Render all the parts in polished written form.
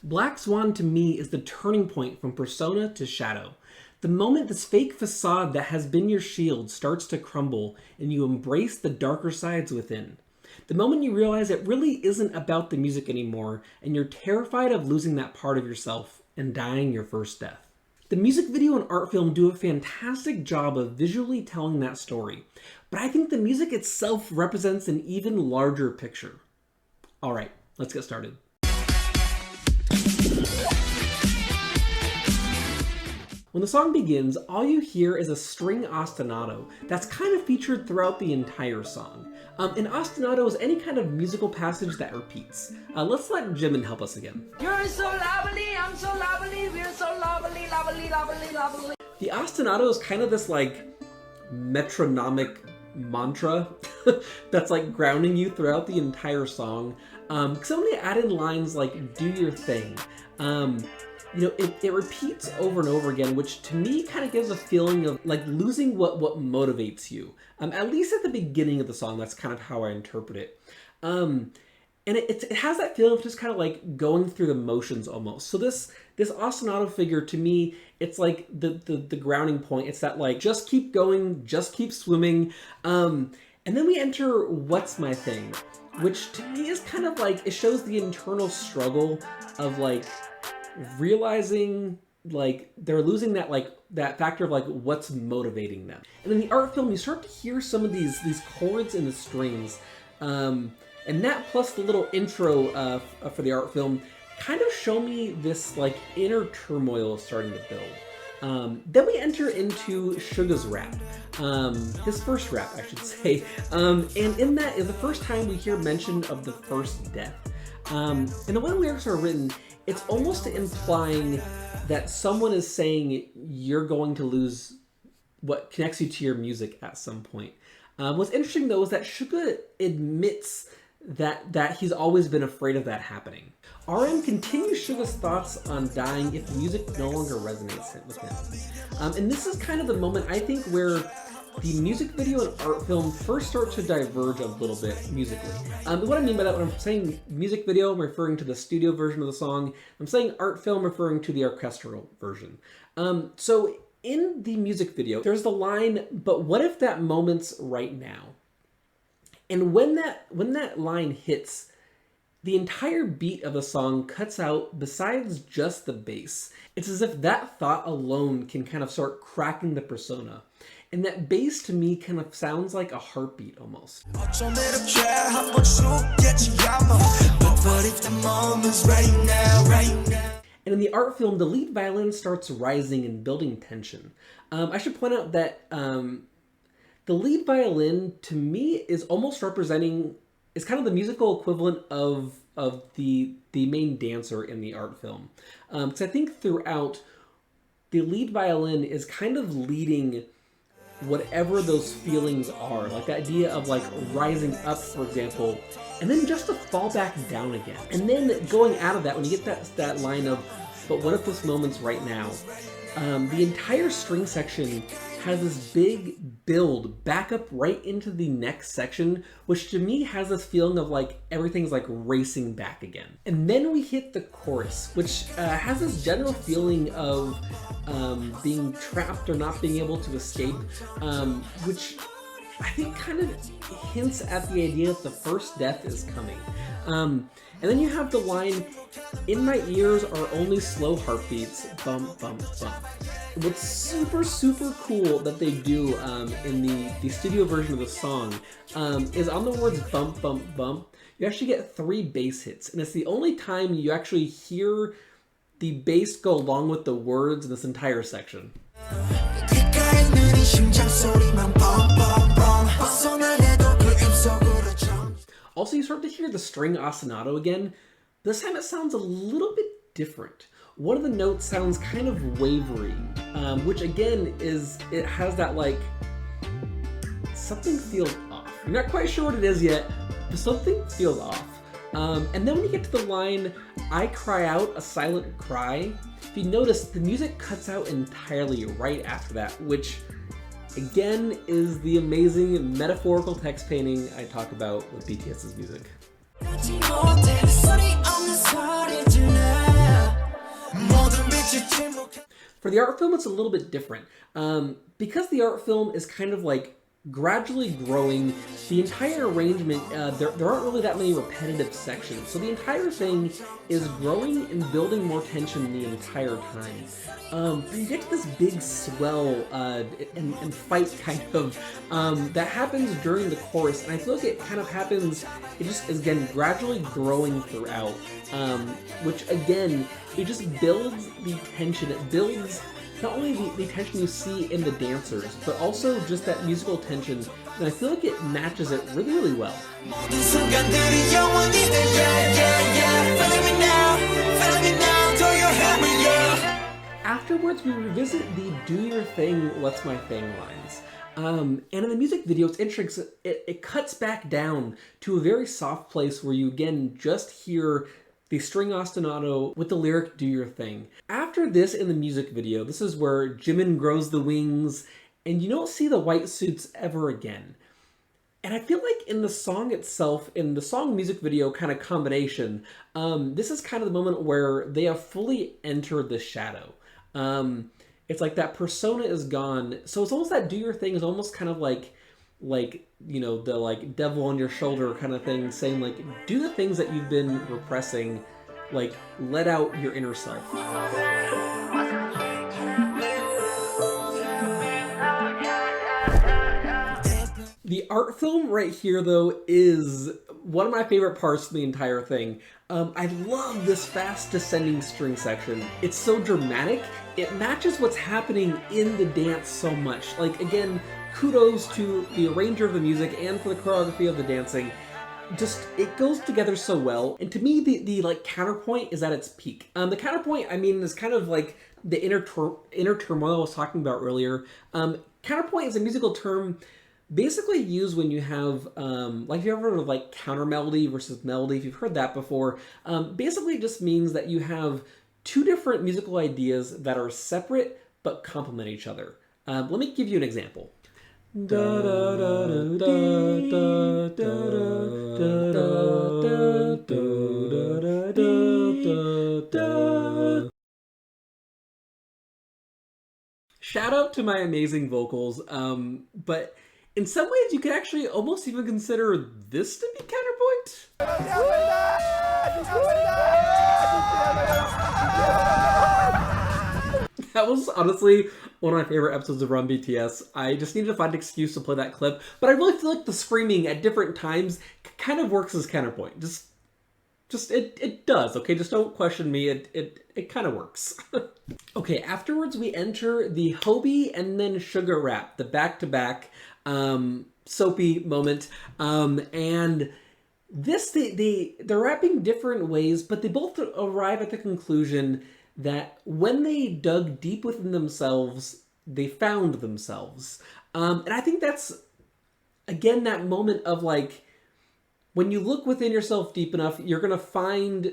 Black Swan to me is the turning point from persona to shadow. The moment this fake facade that has been your shield starts to crumble and you embrace the darker sides within. The moment you realize it really isn't about the music anymore and you're terrified of losing that part of yourself and dying your first death. The music video and art film do a fantastic job of visually telling that story, but I think the music itself represents an even larger picture. Alright, let's get started. When the song begins, all you hear is a string ostinato that's kind of featured throughout the entire song. An ostinato is any kind of musical passage that repeats. Let's let Jimin help us again. You're so lovely, I'm so lovely, we're so lovely, lovely, lovely, lovely. The ostinato is kind of this like metronomic mantra that's like grounding you throughout the entire song. Because when they add in lines like "do your thing," it repeats over and over again, which to me kind of gives a feeling of like losing what motivates you. At least at the beginning of the song, that's kind of how I interpret it. And it has that feeling of just kind of like going through the motions almost. So this ostinato figure, to me, it's like the grounding point. It's that like, just keep going, just keep swimming. And then we enter "What's My Thing," which to me is kind of like, it shows the internal struggle of like realizing like they're losing that like that factor of like what's motivating them. And in the art film, you start to hear some of these chords in the strings. And that plus the little intro for the art film kind of show me this like inner turmoil starting to build. Then we enter into Suga's rap, his first rap, I should say. And in that is the first time we hear mention of the first death. And the way the lyrics are written, it's almost implying that someone is saying you're going to lose what connects you to your music at some point. What's interesting though is that Suga admits that he's always been afraid of that happening. RM continues Suga's thoughts on dying if the music no longer resonates with him. And this is kind of the moment, I think, where the music video and art film first start to diverge a little bit musically. What I mean by that, when I'm saying music video, I'm referring to the studio version of the song. I'm saying art film, referring to the orchestral version. So in the music video, there's the line, "But what if that moment's right now?" And when that line hits, the entire beat of the song cuts out besides just the bass. It's as if that thought alone can kind of start cracking the persona. And that bass to me kind of sounds like a heartbeat almost. And in the art film, the lead violin starts rising and building tension. I should point out that the lead violin to me is almost representing, is kind of the musical equivalent of the main dancer in the art film. Because I think throughout, the lead violin is kind of leading whatever those feelings are, like the idea of like rising up, for example, and then just to fall back down again. And then going out of that, when you get that line of, "But what if this moment's right now?" The entire string section has this big build back up right into the next section, which to me has this feeling of like everything's like racing back again. And then we hit the chorus, which has this general feeling of being trapped or not being able to escape, which I think kind of hints at the idea that the first death is coming. And then you have the line, "In my ears are only slow heartbeats, bump, bump, bump." What's super, super cool that they do in the studio version of the song is on the words "bump, bump, bump," you actually get 3 bass hits. And it's the only time you actually hear the bass go along with the words in this entire section. Also, you start to hear the string ostinato again. This time it sounds a little bit different. One of the notes sounds kind of wavery, which again it has that like, something feels off. You're not quite sure what it is yet, but something feels off. And then when you get to the line, "I cry out a silent cry," if you notice, the music cuts out entirely right after that, which again is the amazing metaphorical text painting I talk about with BTS's music. For the art film, it's a little bit different. Because the art film is kind of like gradually growing, the entire arrangement, there aren't really that many repetitive sections. So the entire thing is growing and building more tension the entire time. You get to this big swell and fight kind of that happens during the chorus, and I feel like it kind of happens, it just is again gradually growing throughout, which again, it just builds the tension, it builds not only the tension you see in the dancers, but also just that musical tension, and I feel like it matches it really, really well. Afterwards, we revisit the "Do Your Thing, What's My Thing" lines. And in the music video, it's interesting, it cuts back down to a very soft place where you again just hear the string ostinato with the lyric "Do Your Thing." After this in the music video, this is where Jimin grows the wings and you don't see the white suits ever again. And I feel like in the song itself, in the song music video kind of combination, this is kind of the moment where they have fully entered the shadow. It's like that persona is gone. So it's almost that "Do Your Thing" is almost kind of like, you know, the like devil on your shoulder kind of thing, saying like, do the things that you've been repressing, like let out your inner self. The art film right here though is one of my favorite parts of the entire thing. I love this fast descending string section. It's so dramatic. It matches what's happening in the dance so much. Like again, kudos to the arranger of the music and for the choreography of the dancing. Just, it goes together so well. And to me, the like counterpoint is at its peak. The counterpoint, I mean, is kind of like the inner turmoil I was talking about earlier. Counterpoint is a musical term basically used when you have, like if you ever heard of like counter melody versus melody, if you've heard that before, basically it just means that you have two different musical ideas that are separate but complement each other. Let me give you an example. Shout out to my amazing vocals, but in some ways you could actually almost even consider this to be counterpoint. That was honestly one of my favorite episodes of Run BTS. I just needed to find an excuse to play that clip, but I really feel like the screaming at different times kind of works as counterpoint. It does, okay? Just don't question me, it kind of works. Okay, afterwards we enter the Hobie and then Sugar rap, the back-to-back soapy moment, and this, they're rapping different ways, but they both arrive at the conclusion that when they dug deep within themselves, they found themselves. And I think that's, again, that moment of like, when you look within yourself deep enough, you're going to find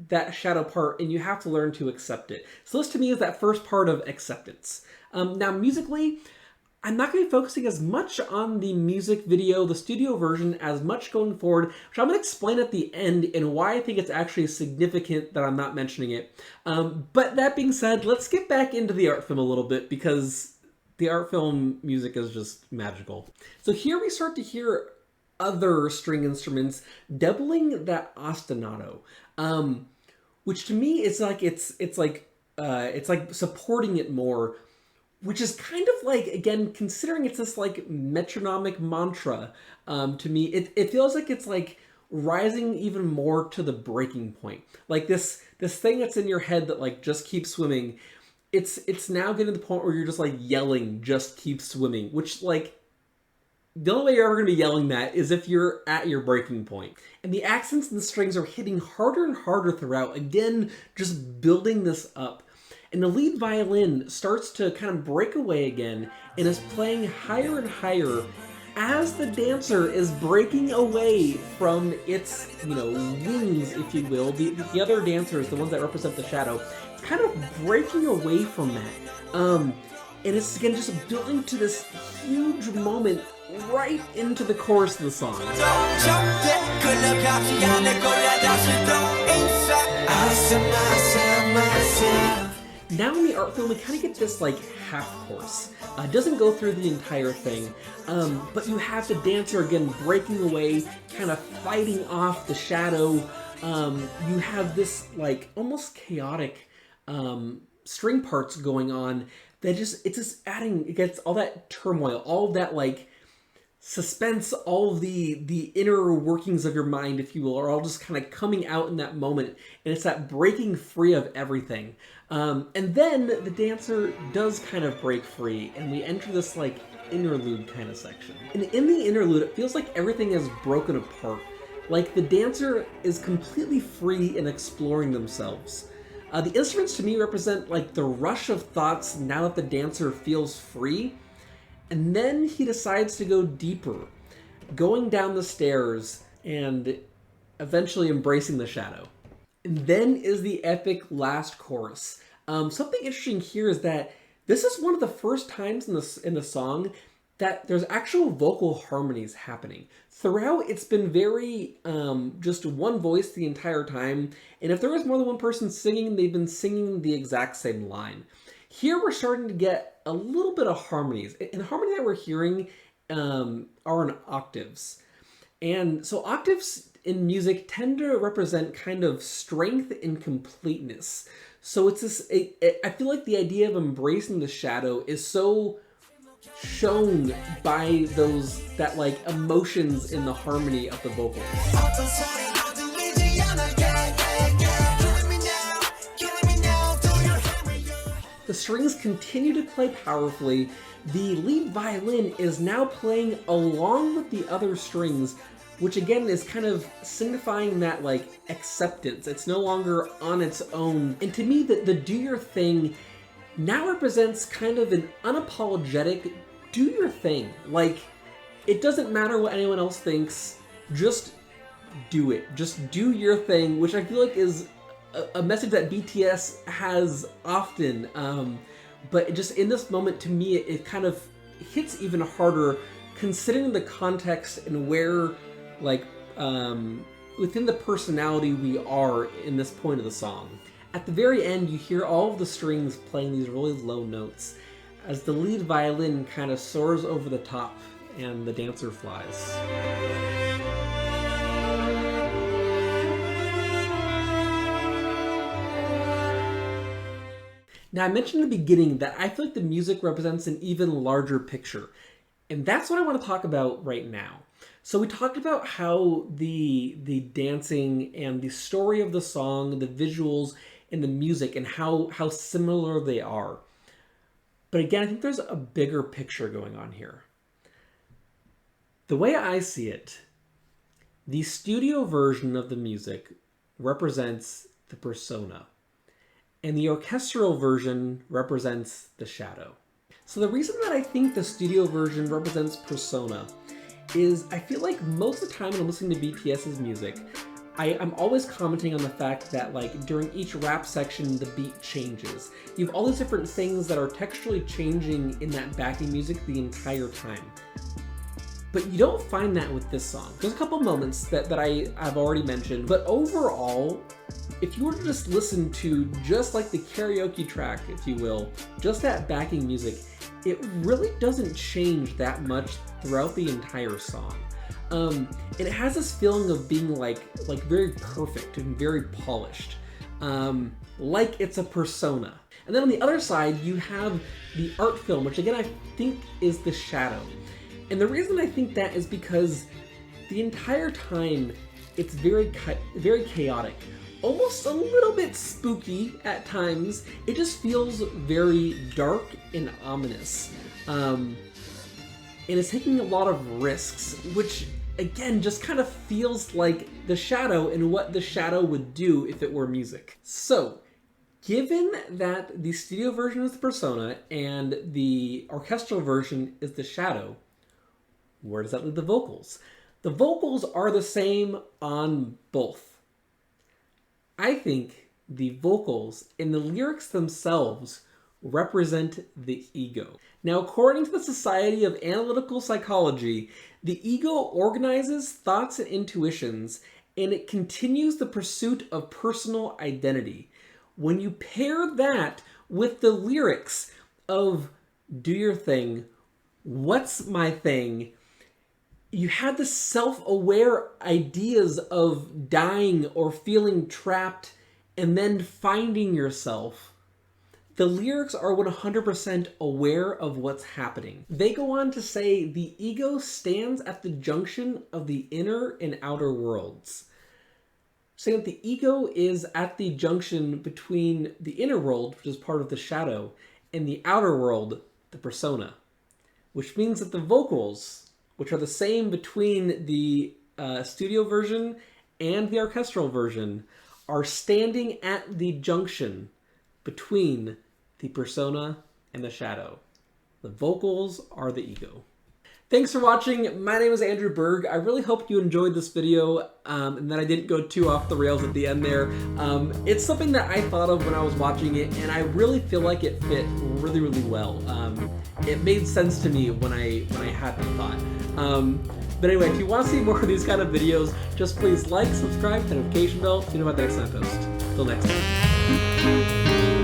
that shadow part and you have to learn to accept it. So this to me is that first part of acceptance. Now musically, I'm not going to be focusing as much on the music video, the studio version, as much going forward, which I'm going to explain at the end and why I think it's actually significant that I'm not mentioning it. But that being said, let's get back into the art film a little bit because the art film music is just magical. So here we start to hear other string instruments doubling that ostinato, which to me is like it's like supporting it more, which is kind of like, again, considering it's this like metronomic mantra, to me it feels like it's like rising even more to the breaking point, like this thing that's in your head that like just keeps swimming. It's now getting to the point where you're just like yelling, "Just keep swimming," which like, the only way you're ever going to be yelling that is if you're at your breaking point. And the accents and the strings are hitting harder and harder throughout, again, just building this up. And the lead violin starts to kind of break away again and is playing higher and higher as the dancer is breaking away from its, you know, wings, if you will. The other dancers, the ones that represent the shadow, kind of breaking away from that. And it's, again, just building to this huge moment right into the chorus of the song. Now in the art film, we kind of get this like half course. It doesn't go through the entire thing, but you have the dancer again breaking away, kind of fighting off the shadow. You have this like almost chaotic string parts going on that it gets all that turmoil, all of that like suspense, all of the inner workings of your mind, if you will, are all just kind of coming out in that moment, and it's that breaking free of everything. And then the dancer does kind of break free, and we enter this like interlude kind of section. And in the interlude, it feels like everything is broken apart. Like the dancer is completely free in exploring themselves. The instruments to me represent like the rush of thoughts now that the dancer feels free. And then he decides to go deeper, going down the stairs and eventually embracing the shadow. And then is the epic last chorus. Something interesting here is that this is one of the first times in the song that there's actual vocal harmonies happening. Throughout, it's been very just one voice the entire time, and if there is more than one person singing, they've been singing the exact same line. Here we're starting to get a little bit of harmonies, and the harmony that we're hearing are in octaves. And so octaves in music tend to represent kind of strength and completeness. So it's this, I feel like the idea of embracing the shadow is so shown by that like emotions in the harmony of the vocals. The strings continue to play powerfully. The lead violin is now playing along with the other strings, which again is kind of signifying that like acceptance. It's no longer on its own. And to me, the do your thing now represents kind of an unapologetic do your thing. Like, it doesn't matter what anyone else thinks, just do it. Just do your thing, which I feel like is a message that BTS has often. But just in this moment, to me, it kind of hits even harder considering the context and where, like, within the personality we are in this point of the song. At the very end, you hear all of the strings playing these really low notes as the lead violin kind of soars over the top and the dancer flies. Now, I mentioned in the beginning that I feel like the music represents an even larger picture, and that's what I want to talk about right now. So we talked about how the dancing and the story of the song, the visuals, and the music, and how similar they are. But again, I think there's a bigger picture going on here. The way I see it, the studio version of the music represents the persona, and the orchestral version represents the shadow. So the reason that I think the studio version represents persona is I feel like most of the time when I'm listening to BTS's music, I'm always commenting on the fact that like during each rap section, the beat changes. You have all these different things that are texturally changing in that backing music the entire time. But you don't find that with this song. There's a couple moments that I've already mentioned, but overall, if you were to just listen to just like the karaoke track, if you will, just that backing music, it really doesn't change that much throughout the entire song. It has this feeling of being like very perfect and very polished, like it's a persona. And then on the other side, you have the art film, which again I think is the shadow. And the reason I think that is because the entire time it's very chaotic, almost a little bit spooky at times. It just feels very dark and ominous. And it's taking a lot of risks, which again just kind of feels like the shadow and what the shadow would do if it were music. So, given that the studio version is the persona and the orchestral version is the shadow, where does that leave the vocals? The vocals are the same on both. I think the vocals and the lyrics themselves represent the ego. Now, according to the Society of Analytical Psychology, the ego organizes thoughts and intuitions, and it continues the pursuit of personal identity, When you pair that with the lyrics of Do Your Thing, What's My Thing, you had the self-aware ideas of dying or feeling trapped and then finding yourself. The lyrics are 100% aware of what's happening. They go on to say the ego stands at the junction of the inner and outer worlds. Saying that the ego is at the junction between the inner world, which is part of the shadow, and the outer world, the persona. Which means that the vocals, which are the same between the studio version and the orchestral version, are standing at the junction between the persona and the shadow. The vocals are the ego. Thanks for watching. My name is Andrew Berg. I really hope you enjoyed this video and that I didn't go too off the rails at the end there. It's something that I thought of when I was watching it, and I really feel like it fit really, really well. It made sense to me when I had the thought. But anyway, if you want to see more of these kind of videos, just please like, subscribe, hit the notification bell, so you know about the next time I post. Till next time.